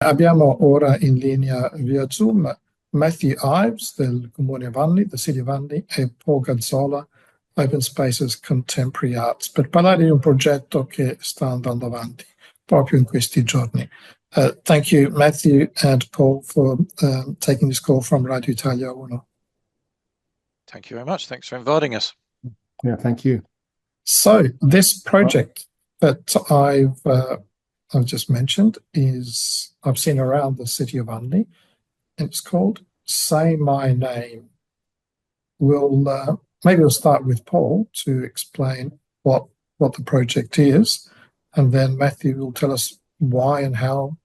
Abbiamo ora in linea via Zoom Matthew Ives del Comune Vanni, the City of Vanni, e Paul Gazzola, Open Spaces Contemporary Arts, per parlare di un progetto che sta andando avanti proprio in questi giorni. Thank you, Matthew and Paul, for taking this call from Radio Italia Uno. Thank you very much. Thanks for inviting us. Yeah, thank you. So this project that I've just mentioned is I've seen around the City of Adelaide, and it's called Say My Name. Maybe we'll start with Paul to explain what the project is, and then Matthew will tell us why and how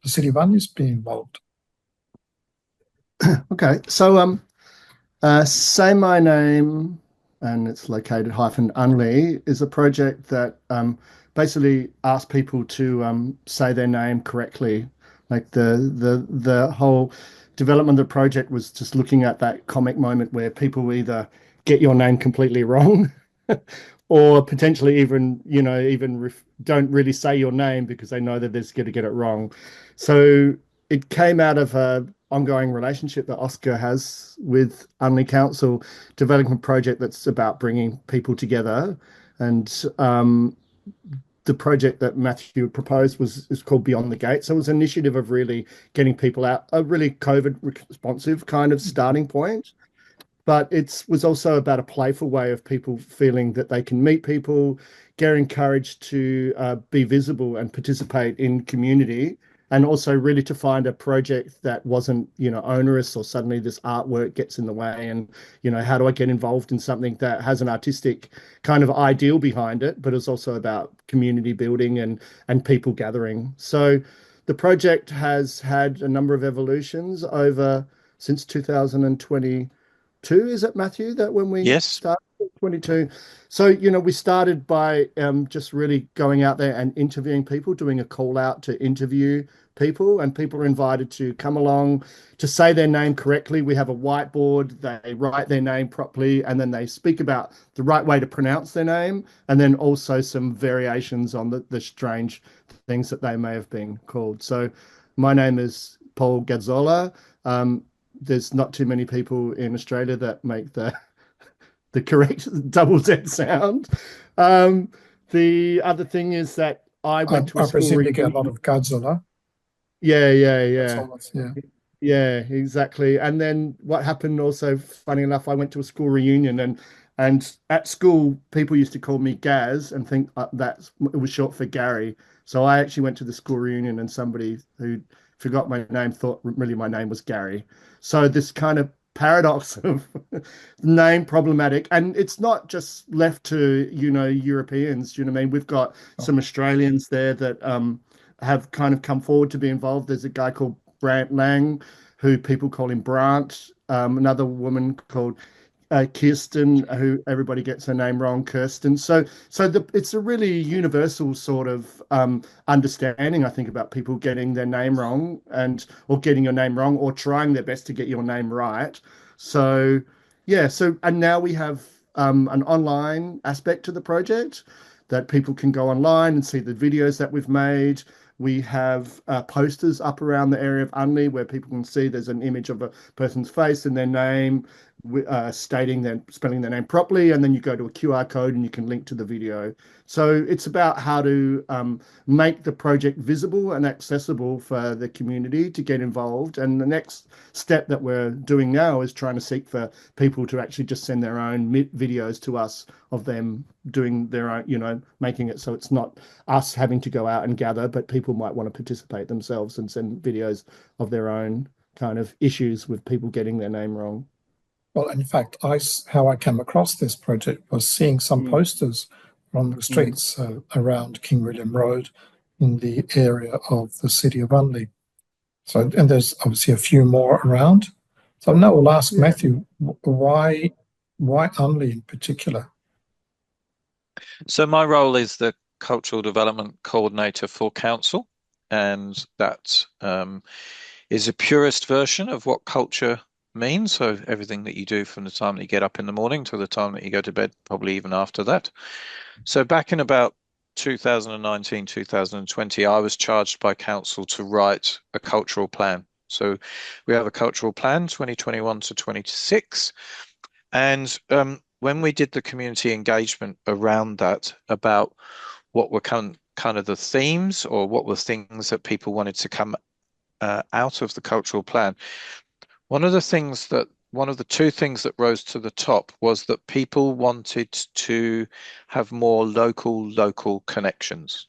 the City of Adelaide is being involved. Okay, so Say My Name, and it's located -Unley, is a project that basically asks people to say their name correctly. Like the whole development of the project was just looking at that comic moment where people either get your name completely wrong or potentially even don't really say your name because they know that they're going to get it wrong. So it came out of a ongoing relationship that Oscar has with Unley Council, developing a project that's about bringing people together. And the project that Matthew proposed is called Beyond the Gate. So it was an initiative of really getting people out, a really COVID responsive kind of starting point. But it was also about a playful way of people feeling that they can meet people, get encouraged to be visible and participate in community, and also really to find a project that wasn't, onerous, or suddenly this artwork gets in the way. And, how do I get involved in something that has an artistic kind of ideal behind it, but it's also about community building and people gathering. So the project has had a number of evolutions since 2022, is it, Matthew, that when we started? 22. So, we started by just really going out there and interviewing people, doing a call out to interview people, and people are invited to come along to say their name correctly. We have a whiteboard, they write their name properly, and then they speak about the right way to pronounce their name, and then also some variations on the strange things that they may have been called. So my name is Paul Gazzola. There's not too many people in Australia that make the correct double Z sound. The other thing is that I went to a school. I presume you get a lot of Godzilla. Yeah, exactly. And then what happened also, funny enough, I went to a school reunion, and at school people used to call me Gaz and think that it was short for Gary. So I actually went to the school reunion, and somebody who forgot my name thought really my name was Gary. So this kind of paradox of name problematic, and it's not just left to Europeans. I mean, we've got some Australians there that have kind of come forward to be involved. There's a guy called Brant Lang, who people call him Brant. Another woman called Kirsten, who everybody gets her name wrong, Kirsten. So it's a really universal sort of understanding, I think, about people getting their name wrong or getting your name wrong, or trying their best to get your name right. So and now we have an online aspect to the project that people can go online and see the videos that we've made. We have posters up around the area of Unley where people can see there's an image of a person's face and their name, spelling their name properly, and then you go to a QR code and you can link to the video. So it's about how to make the project visible and accessible for the community to get involved. And the next step that we're doing now is trying to seek for people to actually just send their own videos to us of them doing their own, making it so it's not us having to go out and gather, but people might want to participate themselves and send videos of their own kind of issues with people getting their name wrong. Well, in fact, how I came across this project was seeing some posters on the streets around King William Road in the area of the City of Unley. So, and there's obviously a few more around. So now we'll ask Matthew, why Unley in particular? So my role is the Cultural Development Coordinator for Council, and that is a purist version of what culture means. So everything that you do from the time that you get up in the morning to the time that you go to bed, probably even after that. So back in about 2019, 2020, I was charged by council to write a cultural plan. So we have a cultural plan, 2021 to 26. And when we did the community engagement around that, about what were kind of the themes, or what were things that people wanted to come out of the cultural plan, one of the two things that rose to the top was that people wanted to have more local connections.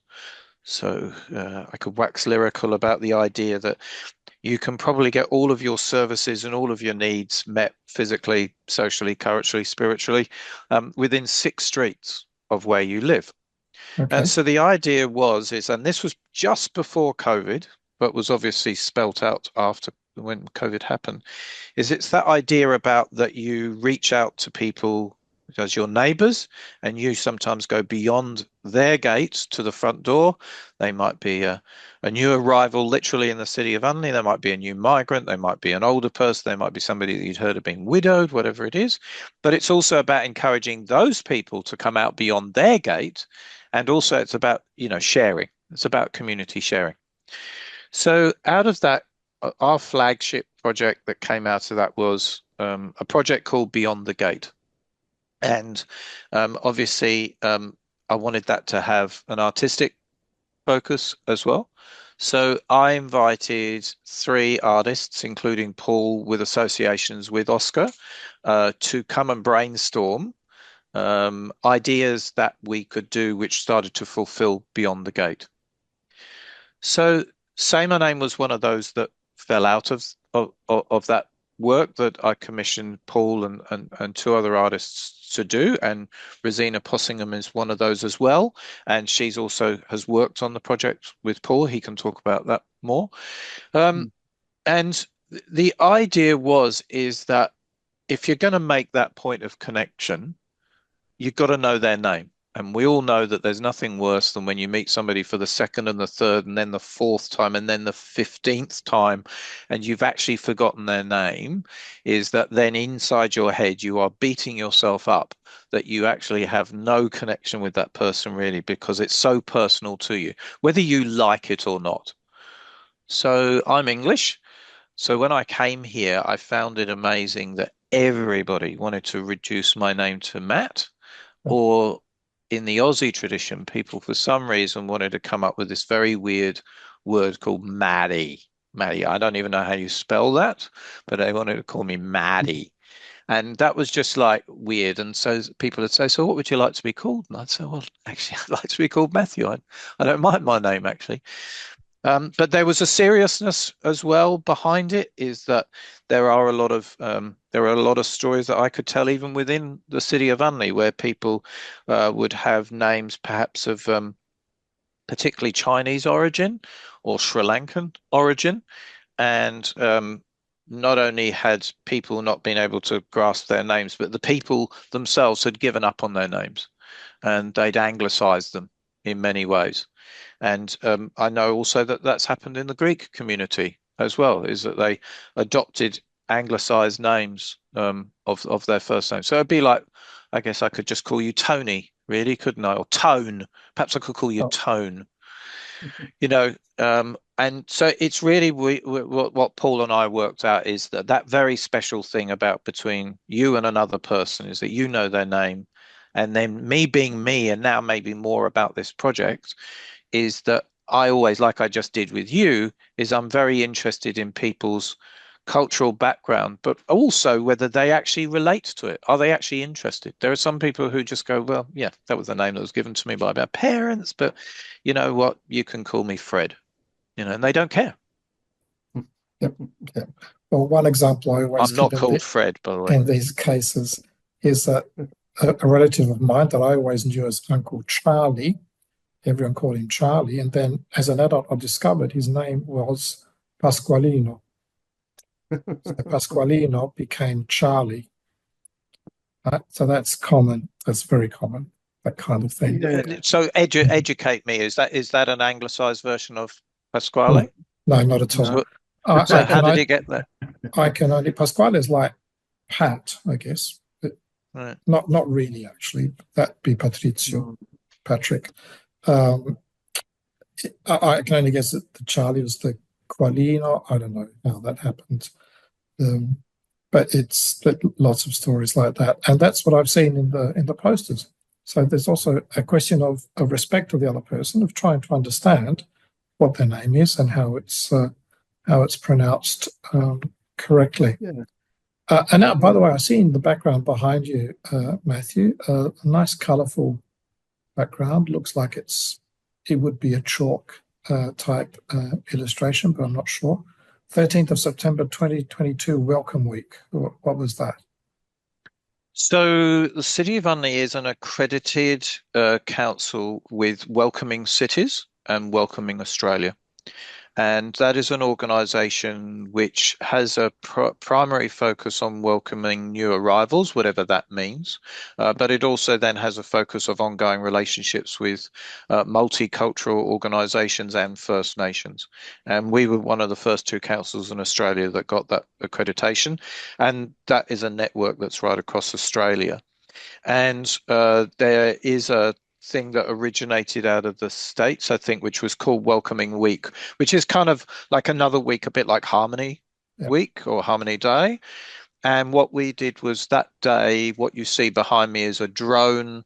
So I could wax lyrical about the idea that you can probably get all of your services and all of your needs met physically, socially, culturally, spiritually, within 6 streets of where you live. Okay. And so the idea and this was just before COVID, but was obviously spelt out after, when COVID happened, it's that idea about that you reach out to people as your neighbours, and you sometimes go beyond their gate to the front door. They might be a new arrival literally in the city of Unley. They might be a new migrant. They might be an older person. They might be somebody that you'd heard of being widowed, whatever it is. But it's also about encouraging those people to come out beyond their gate. And also it's about, sharing. It's about community sharing. So out of that, our flagship project that came out of that was a project called Beyond the Gate. And obviously, I wanted that to have an artistic focus as well. So I invited 3 artists, including Paul, with associations with Oscar, to come and brainstorm ideas that we could do, which started to fulfill Beyond the Gate. So Say My Name was one of those that fell out of that work that I commissioned Paul and 2 other artists to do, and Rosina Possingham is one of those as well, and she's also has worked on the project with Paul. He can talk about that more. And the idea is that if you're going to make that point of connection, you've got to know their name. And we all know that there's nothing worse than when you meet somebody for the 2nd and the 3rd and then the 4th time and then the 15th time, and you've actually forgotten their name, is that then inside your head you are beating yourself up that you actually have no connection with that person really, because it's so personal to you, whether you like it or not. So I'm English. So when I came here, I found it amazing that everybody wanted to reduce my name to Matt, or in the Aussie tradition, people for some reason wanted to come up with this very weird word called Maddie. Maddie, I don't even know how you spell that, but they wanted to call me Maddie. And that was just like weird. And so people would say, so what would you like to be called? And I'd say, well, actually, I'd like to be called Matthew. I don't mind my name, actually. But there was a seriousness as well behind it, is that there are a lot of stories that I could tell even within the city of Unley, where people would have names perhaps of particularly Chinese origin or Sri Lankan origin, and not only had people not been able to grasp their names, but the people themselves had given up on their names, and they'd anglicized them in many ways. And I know also that that's happened in the Greek community as well, is that they adopted anglicized names of their first name. So it'd be like, I guess I could just call you Tony, really, couldn't I? Or Tone. Perhaps I could call you Tone. And so it's really what Paul and I worked out, is that very special thing about between you and another person is that you know their name, and then me being me, and now maybe more about this project, is that I always, like I just did with you, is I'm very interested in people's cultural background, but also whether they actually relate to it. Are they actually interested? There are some people who just go, well, yeah, that was the name that was given to me by my parents, but you know what? You can call me Fred, and they don't care. Yep. Well, one example I always I'm not give called Fred, by the way. in these cases is that a relative of mine that I always knew as Uncle Charlie, everyone called him Charlie, and then as an adult I discovered his name was Pasqualino. So Pasqualino became Charlie. So that's common. That's very common, that kind of thing. So educate me. Is that an anglicized version of Pasquale? No, not at all. So how did you get there? Pasquale is like Pat, I guess. But right. Not really, actually. That'd be Patrizio, Patrick. Um, I can only guess that the Charlie was the Qualino. I don't know how that happened. Um, but it's lots of stories like that, and that's what I've seen in the posters. So there's also a question of respect of the other person, of trying to understand what their name is and how it's pronounced correctly. Yeah. And now, by the way, I see in the background behind you, Matthew, a nice colourful background. Looks like it would be a chalk type illustration, but I'm not sure. 13th of September 2022, Welcome Week. What was that? So the City of Unley is an accredited council with Welcoming Cities and Welcoming Australia. And that is an organisation which has a primary focus on welcoming new arrivals, whatever that means. But it also then has a focus of ongoing relationships with multicultural organisations and First Nations. And we were one of the first two councils in Australia that got that accreditation. And that is a network that's right across Australia. And there is a thing that originated out of the States, I think, which was called Welcoming Week, which is kind of like another week, a bit like Harmony Week or Harmony Day. And what we did was that day, what you see behind me is a drone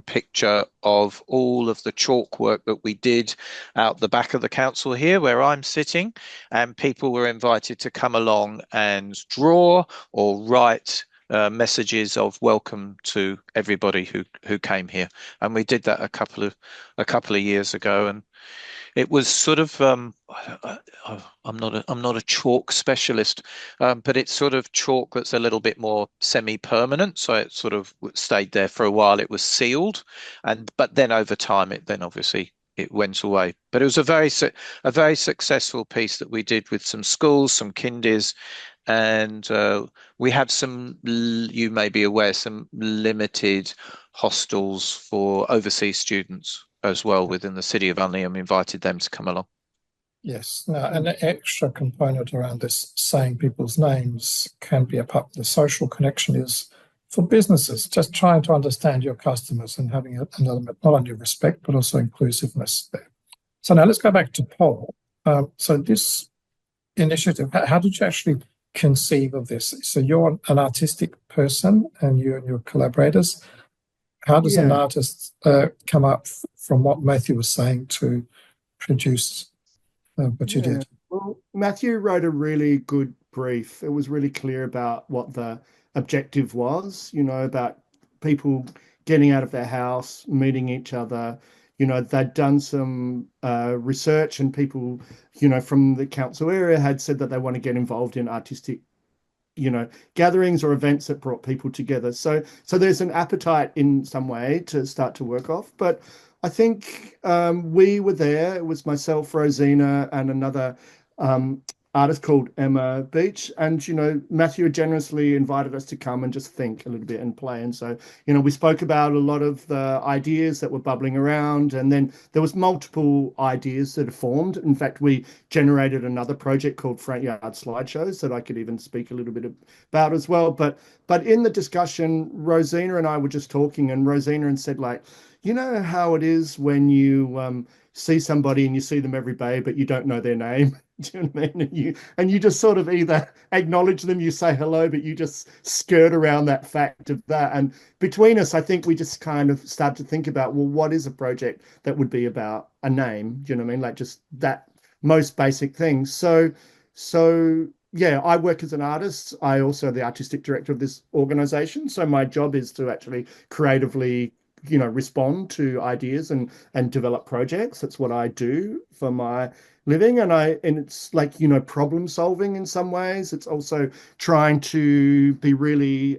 picture of all of the chalk work that we did out the back of the council here where I'm sitting, and people were invited to come along and draw or write messages of welcome to everybody who came here. And we did that a couple of years ago, and it was sort of I'm not a chalk specialist, but it's sort of chalk that's a little bit more semi-permanent. So it sort of stayed there for a while. It was sealed, but then over time it obviously it went away. But it was a very successful piece that we did with some schools, some kindies, and we have some, you may be aware, some limited hostels for overseas students as well within the City of Unley, and we invited them to come along. Yes. Now, an extra component around this saying people's names can be a part of the social connection is for businesses, just trying to understand your customers and having an element not only of respect, but also inclusiveness there. So now let's go back to Paul. So this initiative, how did you actually conceive of this? So you're an artistic person and you and your collaborators. How does an artist come up from what Matthew was saying to produce what you did? Well, Matthew wrote a really good brief. It was really clear about what the objective was, about people getting out of their house, meeting each other. They'd done some research, and people, from the council area had said that they want to get involved in artistic gatherings or events that brought people together. So there's an appetite in some way to start to work off. But I think we were there. It was myself, Rosina, and another artist called Emma Beach. And, Matthew generously invited us to come and just think a little bit and play. And so, we spoke about a lot of the ideas that were bubbling around. And then there was multiple ideas that have formed. In fact, we generated another project called Front Yard Slideshows that I could even speak a little bit about as well. But in the discussion, Rosina and I were just talking, and Rosina and said, like, how it is when you see somebody and you see them every day, but you don't know their name. Do you know what I mean? And you just sort of either acknowledge them, you say hello, but you just skirt around that fact of that. And between us, I think we just kind of start to think about, well, what is a project that would be about a name? Do you know what I mean? Like just that most basic thing. So yeah, I work as an artist. I also am the artistic director of this organization. So my job is to actually creatively respond to ideas and develop projects. That's what I do for my living. And it's like, problem solving in some ways. It's also trying to be really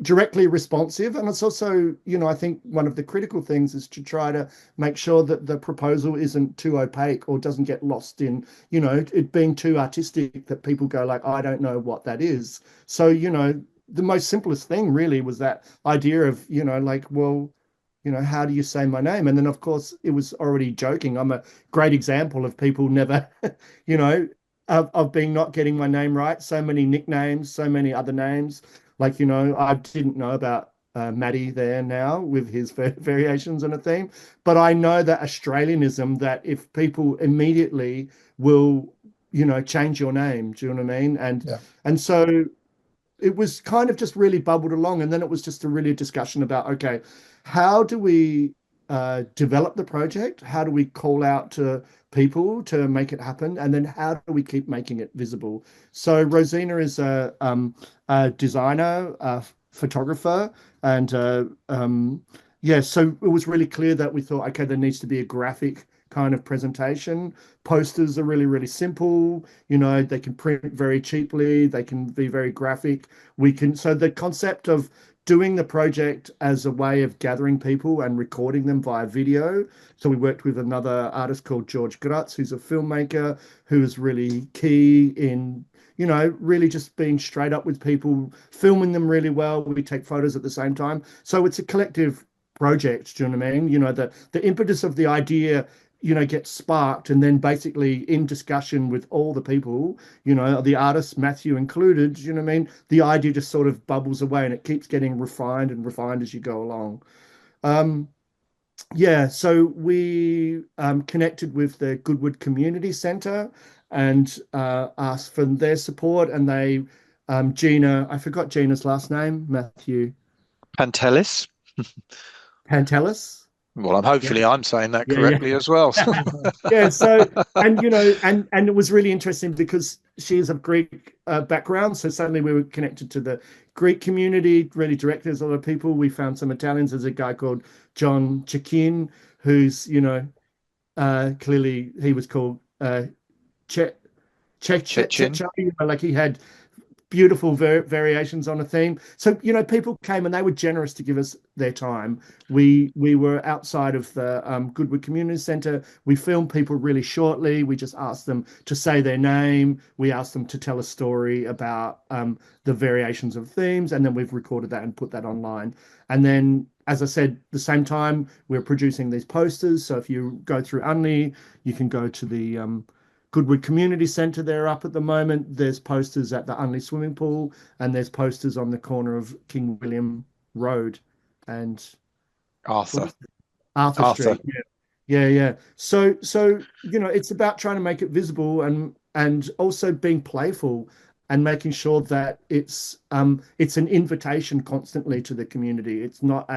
directly responsive. And it's also, I think one of the critical things is to try to make sure that the proposal isn't too opaque or doesn't get lost in, it being too artistic that people go like, I don't know what that is. So, the most simplest thing really was that idea of, like, well, how do you say my name? And then, of course, it was already joking. I'm a great example of people never, of being not getting my name right. So many nicknames, so many other names. Like, I didn't know about Maddie there now with his variations on a theme. But I know that Australianism, that if people immediately will, change your name, do you know what I mean? And so it was kind of just really bubbled along. And then it was just a really discussion about, okay, how do we develop the project? How do we call out to people to make it happen? And then how do we keep making it visible? So Rosina is a designer, a photographer, and yeah, so it was really clear that we thought, okay, there needs to be a graphic kind of presentation. Posters are really, really simple. They can print very cheaply. They can be very graphic. So the concept of doing the project as a way of gathering people and recording them via video. So we worked with another artist called George Grutz, who's a filmmaker who is really key in, really just being straight up with people, filming them really well. We take photos at the same time. So it's a collective project. Do you know what I mean? The impetus of the idea gets sparked, and then basically in discussion with all the people, the artists, Matthew included, you know what I mean, the idea just sort of bubbles away and it keeps getting refined and refined as you go along. Yeah, so we connected with the Goodwood Community Centre and asked for their support, and they Gina, I forgot Gina's last name, Matthew. Pantelis. Pantelis. Well, hopefully Yeah. I'm saying that Yeah, correctly as well. yeah. So, and and it was really interesting because she is of Greek background. So suddenly we were connected to the Greek community, really directly as a lot of people. We found some Italians. There's a guy called John Cecchine, who's, clearly he was called Chechen. like he had beautiful variations on a theme. So, people came and they were generous to give us their time. We were outside of the Goodwood Community Centre. We filmed people really shortly. We just asked them to say their name. We asked them to tell a story about the variations of themes, and then we've recorded that and put that online. And then, as I said, the same time, we're producing these posters. So if you go through Unley, you can go to the Goodwood Community Centre. They're up at the moment. There's posters at the Unley swimming pool, and there's posters on the corner of King William Road and Arthur Street. Yeah. So it's about trying to make it visible and also being playful and making sure that it's an invitation constantly to the community. It's not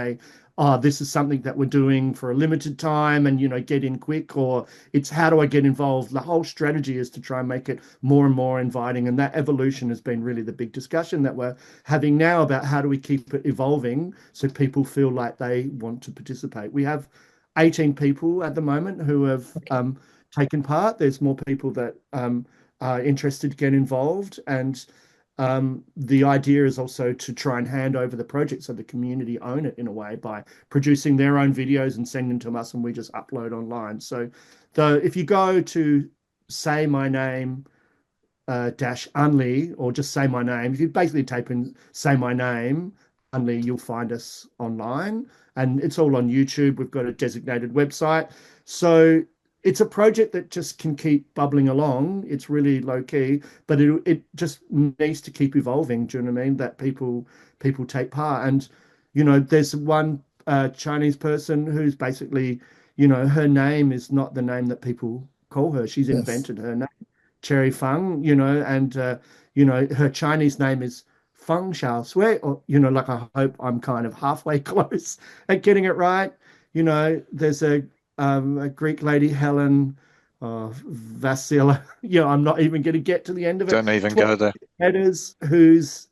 this is something that we're doing for a limited time and get in quick, or it's how do I get involved. The whole strategy is to try and make it more and more inviting, and that evolution has been really the big discussion that we're having now about how do we keep it evolving so people feel like they want to participate. We have 18 people at the moment who have taken part. There's more people that are interested to get involved, and the idea is also to try and hand over the project so the community own it in a way by producing their own videos and sending them to us, and we just upload online. So if you go to say my name dash Unley, or just say my name, if you basically type in say my name Unley, you'll find us online, and it's all on YouTube. We've got a designated website. So it's a project that just can keep bubbling along. It's really low key, but it just needs to keep evolving. Do you know what I mean? That people take part. And there's one Chinese person who's basically, her name is not the name that people call her. She's invented her name, Cherry Feng. And her Chinese name is Feng Xiao Sui, or like, I hope I'm kind of halfway close at getting it right. There's a Greek lady, Helen Vasila. I'm not even going to get to the end of it. Don't even go there. Letters, whose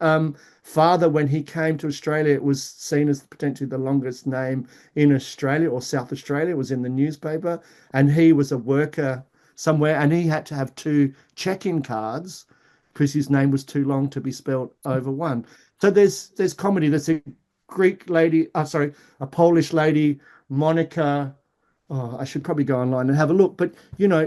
father, when he came to Australia, it was seen as potentially the longest name in Australia or South Australia. It was in the newspaper, and he was a worker somewhere, and he had to have 2 check-in cards because his name was too long to be spelled over one. So there's comedy. There's a Greek lady, a Polish lady, Monica. Oh, I should probably go online and have a look. But,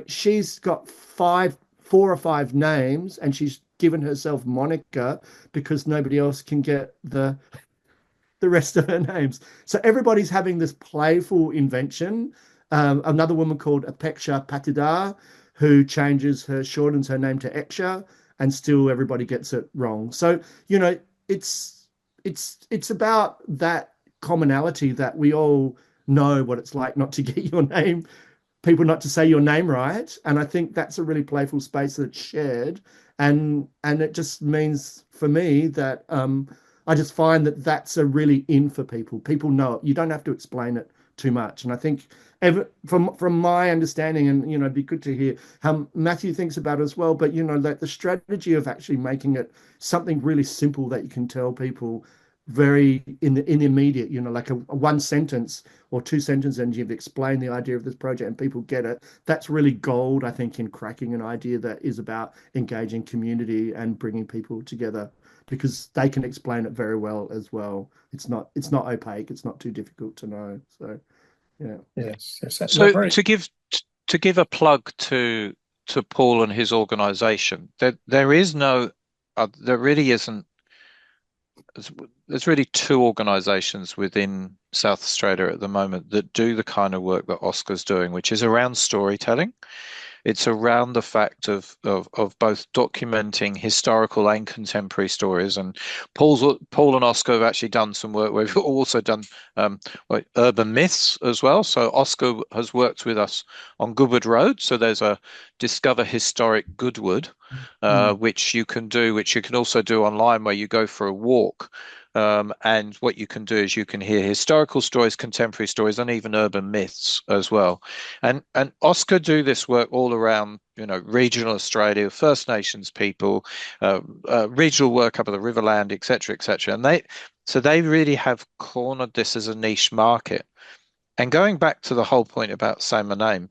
she's got 4 or 5 names, and she's given herself Monica because nobody else can get the rest of her names. So everybody's having this playful invention. Another woman called Apeksha Patidar, who shortens her name to Eksha, and still everybody gets it wrong. So, it's about that commonality that we all know what it's like not to get your name, people not to say your name right. And I think that's a really playful space that's shared. And it just means for me that I just find that that's a really in for people. People know it. You don't have to explain it too much. And I think from my understanding, and it'd be good to hear how Matthew thinks about it as well. But like the strategy of actually making it something really simple that you can tell people very in the immediate, like a one sentence or two sentences, and you've explained the idea of this project and people get it. That's really gold, I think, in cracking an idea that is about engaging community and bringing people together, because they can explain it very well as well. It's not opaque. It's not too difficult to know. So yeah. Yes. So to give a plug to Paul and his organisation, there is no, there really isn't. There's really two organisations within South Australia at the moment that do the kind of work that Oscar's doing, which is around storytelling. It's around the fact of both documenting historical and contemporary stories. And Paul and Oscar have actually done some work. We've also done urban myths as well. So Oscar has worked with us on Goodwood Road. So there's a Discover Historic Goodwood, which you can do, which you can also do online, where you go for a walk. And what you can do is you can hear historical stories, contemporary stories, and even urban myths as well. And Oscar do this work all around, regional Australia, First Nations people, regional work up at the Riverland, etc., etc. And they really have cornered this as a niche market. And going back to the whole point about saying my name,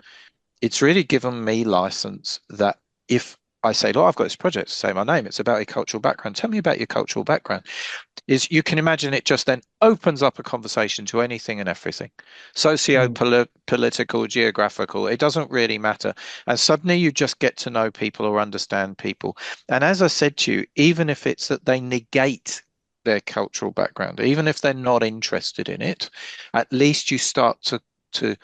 it's really given me license that if I say, look, I've got this project, say my name, it's about your cultural background. Tell me about your cultural background. Is you can imagine it just then opens up a conversation to anything and everything. Socio-political, geographical, it doesn't really matter. And suddenly you just get to know people or understand people. And as I said to you, even if it's that they negate their cultural background, even if they're not interested in it, at least you start to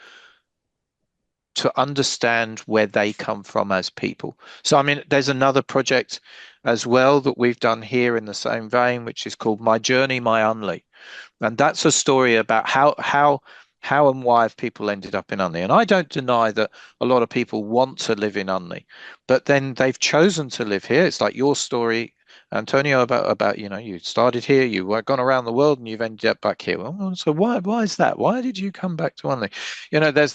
understand where they come from as people. So, I mean, there's another project as well that we've done here in the same vein, which is called My Journey, My Unley. And that's a story about how and why have people ended up in Unley. And I don't deny that a lot of people want to live in Unley, but then they've chosen to live here. It's like your story, Antonio, about you started here, you were gone around the world, and you've ended up back here. Well, so why is that? Why did you come back to Unley? There's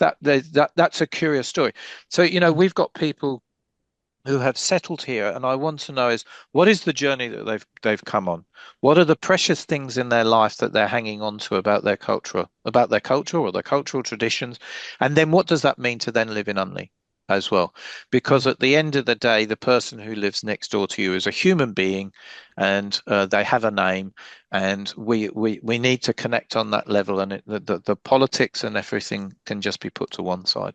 that's a curious story. So we've got people who have settled here, and I want to know is what is the journey that they've come on? What are the precious things in their life that they're hanging on to about their culture or their cultural traditions, and then what does that mean to then live in Unley as well? Because at the end of the day, the person who lives next door to you is a human being, and they have a name, and we need to connect on that level, and the politics and everything can just be put to one side.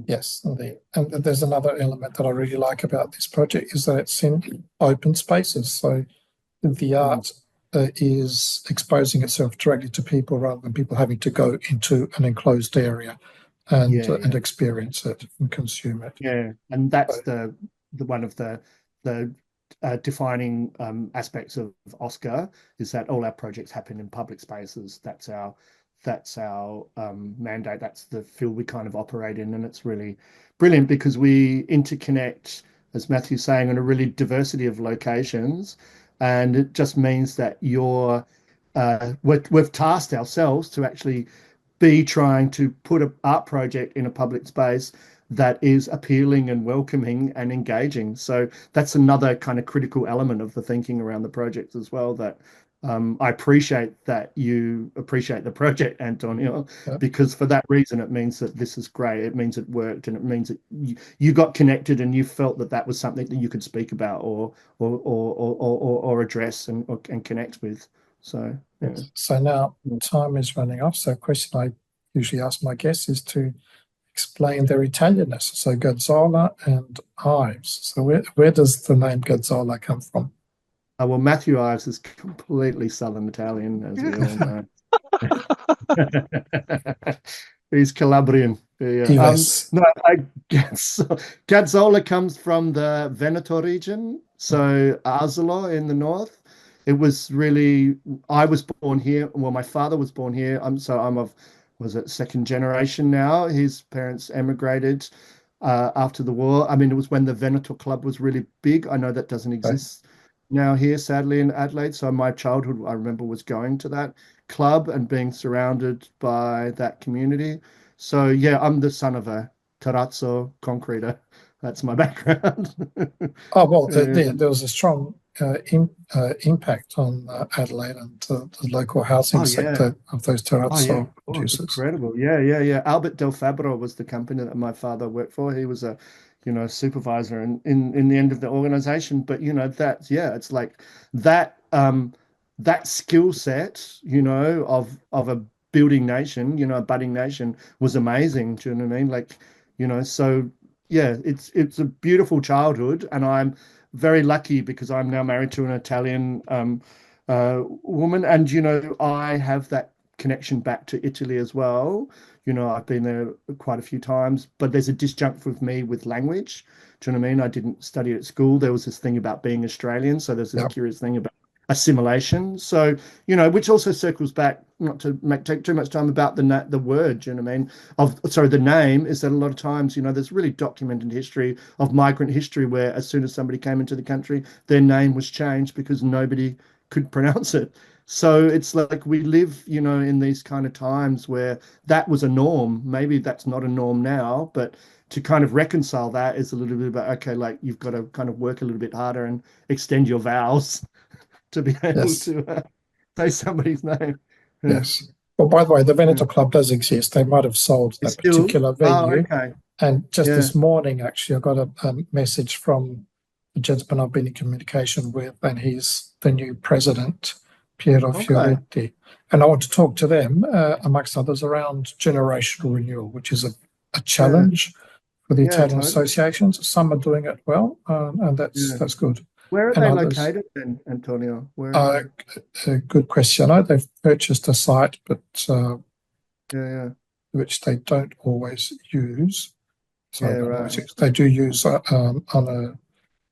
Yes, indeed. And there's another element that I really like about this project is that it's in open spaces. So the art is exposing itself directly to people rather than people having to go into an enclosed area and experience it and consume it. Yeah, and that's the one of the defining aspects of Oscar is that all our projects happen in public spaces. That's our mandate. That's the field we kind of operate in, and it's really brilliant because we interconnect, as Matthew's saying, on a really diversity of locations, and it just means that we've tasked ourselves to actually be trying to put an art project in a public space that is appealing and welcoming and engaging. So that's another kind of critical element of the thinking around the project as well, that I appreciate that you appreciate the project, Antonio, because for that reason, it means that this is great. It means it worked, and it means that you got connected and you felt that was something that you could speak about or address and connect with. So, yeah. So now time is running off. So a question I usually ask my guests is to explain their Italianness. So Gazzola and Ives. So where does the name Gazzola come from? Well, Matthew Ives is completely Southern Italian, as we all know. He's Calabrian. Yes. Gazzola comes from the Veneto region, so Asolo in the north. it was really, I was born here. Well, my father was born here. I'm of, was it second generation now? His parents emigrated after the war. I mean, it was when the Veneto Club was really big. I know that doesn't Okay. exist now here, sadly, in Adelaide. So my childhood, I remember, was going to that club and being surrounded by that community. So yeah, I'm the son of a terrazzo concreter. That's my background. Oh, well, Yeah. there was a strong impact on Adelaide and the local housing Oh yeah. sector of those Oh yeah, terrazzo of course, producers. incredible. Yeah, yeah, yeah. Albert Del Fabbro was the company that my father worked for. He was a, supervisor in the end of the organization. But that's, yeah, it's like that that skill set, of a building nation, a budding nation was amazing. Do you know what I mean? Like, so yeah, it's a beautiful childhood, and I'm very lucky because I'm now married to an Italian woman, and I have that connection back to Italy as well. I've been there quite a few times, but there's a disjunct with me with language. Do you know what I mean? I didn't study at school. There was this thing about being Australian, so there's this Yeah. curious thing about assimilation. So, which also circles back, not to take too much time about the word, do you know what I mean? The name is that a lot of times, there's really documented history of migrant history where as soon as somebody came into the country, their name was changed because nobody could pronounce it. So it's like we live, in these kind of times where that was a norm. Maybe that's not a norm now, but to kind of reconcile that is a little bit about, okay, like you've got to kind of work a little bit harder and extend your vowels to be able Yes. to say somebody's name. Yeah. Yes. Well, by the way, the Yeah. Veneto Club does exist. They might have sold It's that still, particular oh, venue. okay. And just Yeah. this morning, actually, I got a message from the gentleman I've been in communication with, and he's the new president, Piero Okay. Fioretti. And I want to talk to them, amongst others, around generational renewal, which is a Yeah. challenge for the Yeah, Italian totally. associations. Some are doing it well, and Yeah. that's good. Where are And they others, located then, Antonio? Where are they? a good question. I know they've purchased a site, but Yeah, yeah. which they don't always use. Yeah, So not right. always use. They do use on a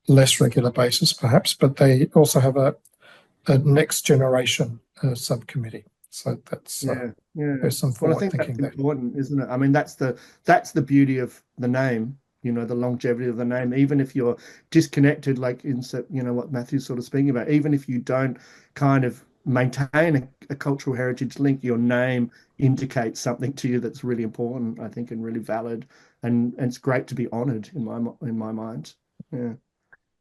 less regular basis, perhaps, but they also have a next generation subcommittee. So Yeah, yeah. there's some Well, I forward think thinking that's there. important, isn't it? I mean, that's the beauty of the name, the longevity of the name. Even if you're disconnected, like what Matthew's sort of speaking about, even if you don't kind of maintain a cultural heritage link, your name indicates something to you that's really important, I think, and really valid, and it's great to be honored in my mind. Yeah.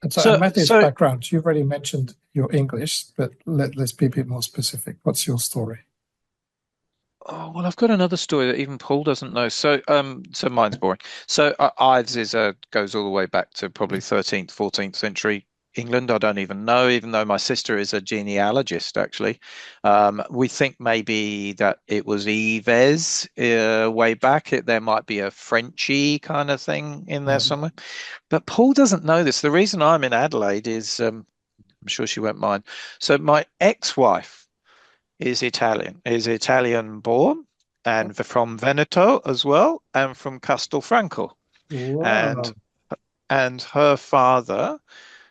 And so, and So, Matthew's so background, you've already mentioned your English, but let's be a bit more specific. What's your story? Oh, well, I've got another story that even Paul doesn't know. So mine's boring. So Ives goes all the way back to probably 13th, 14th century England. I don't even know, even though my sister is a genealogist, actually. We think maybe that it was Yves way back. There might be a Frenchy kind of thing in there somewhere. But Paul doesn't know this. The reason I'm in Adelaide is, I'm sure she won't mind. So my ex-wife is Italian born and from Veneto as well, and from Castelfranco. And Wow. and her father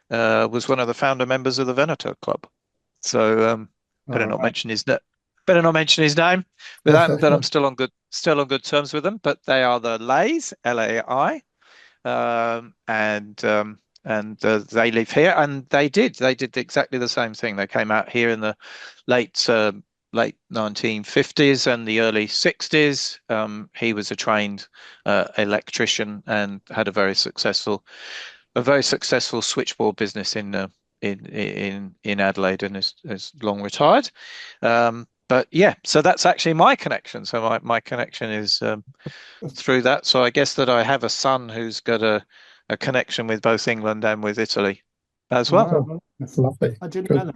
was one of the founder members of the Veneto Club. So better All not right. mention his name. Better not mention his name. But that I'm still on good terms with them. But they are the Lays, Lai, and they live here, and they did exactly the same thing. They came out here in the late late 1950s and the early 60s. He was a trained electrician and had a very successful switchboard business in Adelaide, and is long retired. But yeah, so that's actually my connection. So my connection is through that. So I guess that I have a son who's got a connection with both England and with Italy as well. Wow. Oh, that's lovely. I didn't Good. know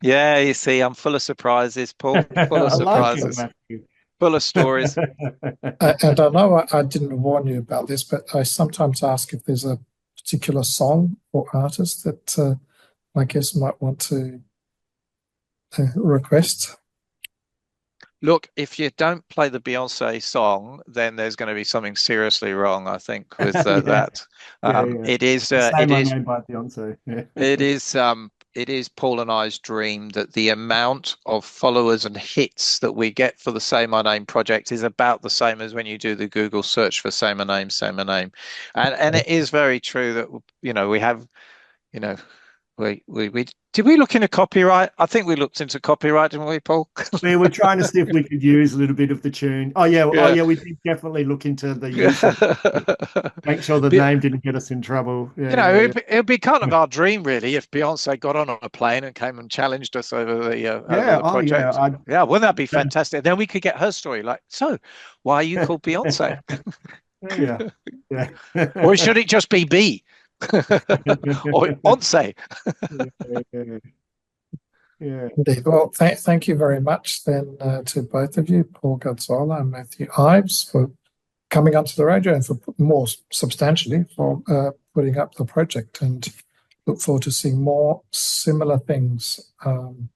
Yeah, you see, I'm full of surprises, Paul. that. Full of I like it, surprises. Matthew. Full of stories. And I know I didn't warn you about this, but I sometimes ask if there's a particular song or artist that I guess might want to request. Look, if you don't play the Beyonce song, then there's going to be something seriously wrong, I think, with Yeah, that. yeah, yeah. It is Say it My is Name by Beyonce. Yeah. it is it is Paul and I's dream that the amount of followers and hits that we get for the Say My Name project is about the same as when you do the Google search for Say My Name, Say My Name. And it is very true that, we have, we did we look into copyright? I think we looked into copyright, didn't we, Paul? We were trying to see if we could use a little bit of the tune. Oh yeah, we did definitely look into the use of it. Make sure the name didn't get us in trouble. It'd be kind of our dream, really, if Beyonce got on a plane and came and challenged us over the project. Yeah, wouldn't that be fantastic? Then we could get her story. Like, so why are you called Beyonce? yeah. Or should it just be B? Or Once? Yeah. Indeed. Well, thank you very much then to both of you, Paul Gazzola and Matthew Ives, for coming onto the radio and for more substantially for putting up the project, and look forward to seeing more similar things. I'm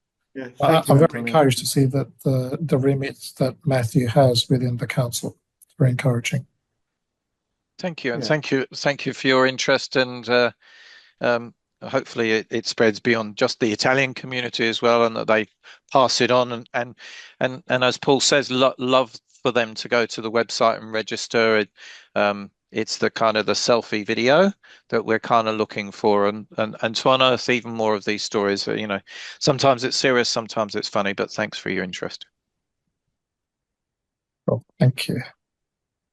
very encouraged to see that the remit that Matthew has within the council. It's very encouraging. Thank you, and thank you for your interest, and hopefully it spreads beyond just the Italian community as well, and that they pass it on. And as Paul says, love for them to go to the website and register. It's the kind of the selfie video that we're kind of looking for, and to unearth even more of these stories. Sometimes it's serious, sometimes it's funny, but thanks for your interest. Well, thank you.